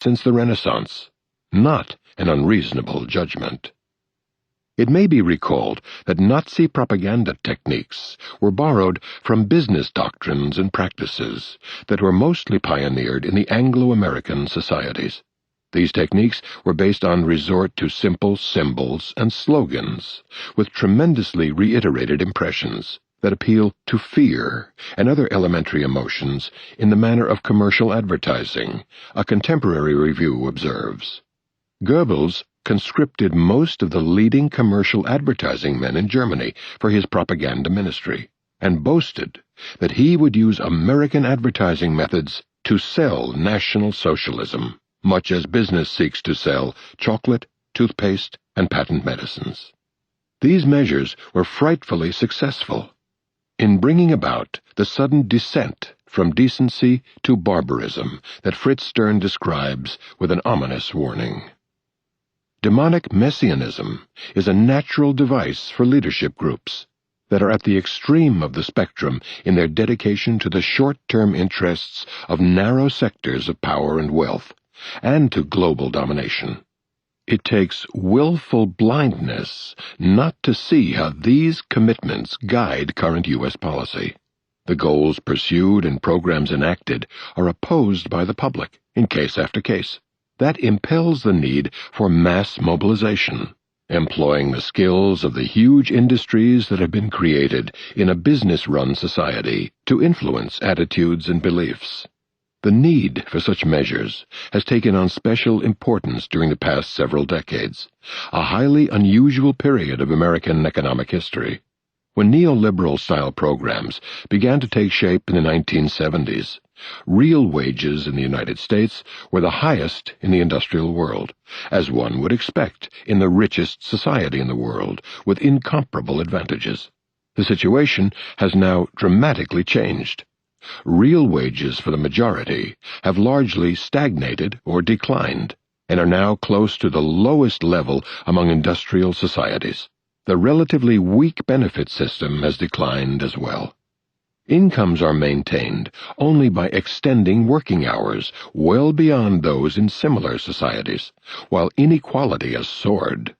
since the Renaissance, not an unreasonable judgment. It may be recalled that Nazi propaganda techniques were borrowed from business doctrines and practices that were mostly pioneered in the Anglo-American societies. These techniques were based on resort to simple symbols and slogans, with tremendously reiterated impressions that appeal to fear and other elementary emotions in the manner of commercial advertising, a contemporary review observes. Goebbels conscripted most of the leading commercial advertising men in Germany for his propaganda ministry, and boasted that he would use American advertising methods to sell National Socialism, much as business seeks to sell chocolate, toothpaste, and patent medicines. These measures were frightfully successful in bringing about the sudden descent from decency to barbarism that Fritz Stern describes with an ominous warning. Demonic messianism is a natural device for leadership groups that are at the extreme of the spectrum in their dedication to the short-term interests of narrow sectors of power and wealth, and to global domination. It takes willful blindness not to see how these commitments guide current U.S. policy. The goals pursued and programs enacted are opposed by the public in case after case. That impels the need for mass mobilization, employing the skills of the huge industries that have been created in a business-run society to influence attitudes and beliefs. The need for such measures has taken on special importance during the past several decades, a highly unusual period of American economic history. When neoliberal-style programs began to take shape in the 1970s, real wages in the United States were the highest in the industrial world, as one would expect in the richest society in the world, with incomparable advantages. The situation has now dramatically changed. Real wages for the majority have largely stagnated or declined, and are now close to the lowest level among industrial societies. The relatively weak benefit system has declined as well. Incomes are maintained only by extending working hours well beyond those in similar societies, while inequality has soared.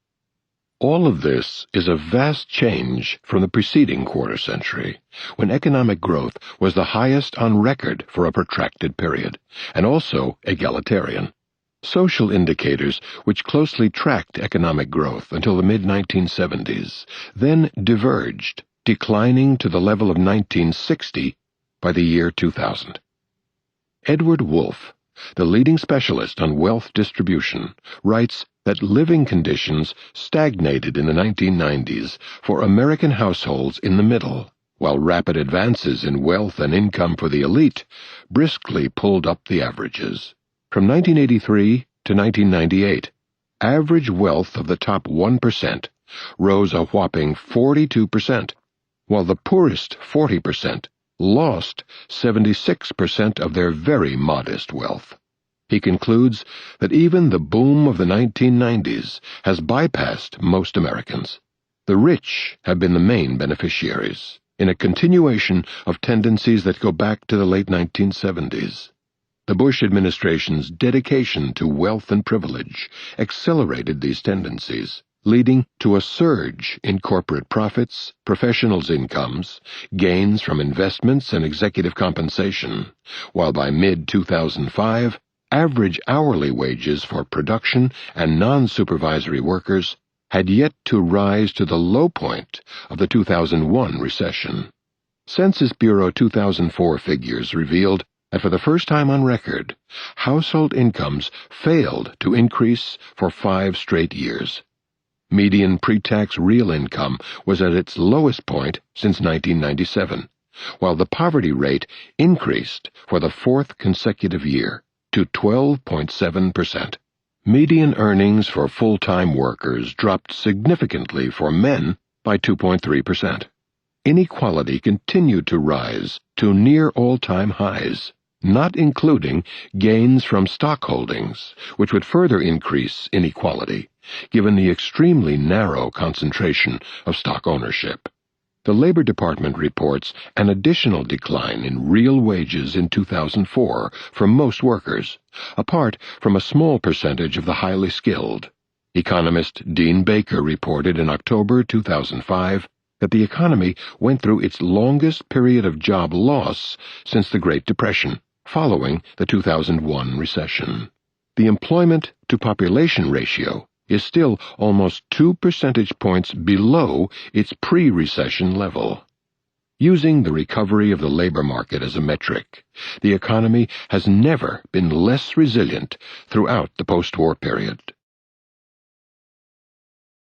All of this is a vast change from the preceding quarter-century, when economic growth was the highest on record for a protracted period, and also egalitarian. Social indicators which closely tracked economic growth until the mid-1970s then diverged, declining to the level of 1960 by the year 2000. Edward Wolff, the leading specialist on wealth distribution, writes that living conditions stagnated in the 1990s for American households in the middle, while rapid advances in wealth and income for the elite briskly pulled up the averages. From 1983 to 1998, average wealth of the top 1% rose a whopping 42%, while the poorest 40% lost 76% of their very modest wealth. He concludes that even the boom of the 1990s has bypassed most Americans. The rich have been the main beneficiaries, in a continuation of tendencies that go back to the late 1970s. The Bush administration's dedication to wealth and privilege accelerated these tendencies, leading to a surge in corporate profits, professionals' incomes, gains from investments and executive compensation, while by mid-2005, average hourly wages for production and non-supervisory workers had yet to rise to the low point of the 2001 recession. Census Bureau 2004 figures revealed that for the first time on record, household incomes failed to increase for 5 straight years. Median pre-tax real income was at its lowest point since 1997, while the poverty rate increased for the 4th consecutive year to 12.7%. Median earnings for full-time workers dropped significantly for men by 2.3%. Inequality continued to rise to near all-time highs, not including gains from stock holdings, which would further increase inequality, given the extremely narrow concentration of stock ownership. The Labor Department reports an additional decline in real wages in 2004 for most workers, apart from a small percentage of the highly skilled. Economist Dean Baker reported in October 2005 that the economy went through its longest period of job loss since the Great Depression, following the 2001 recession. The employment-to-population ratio is still almost 2 percentage points below its pre-recession level. Using the recovery of the labor market as a metric, the economy has never been less resilient throughout the post-war period.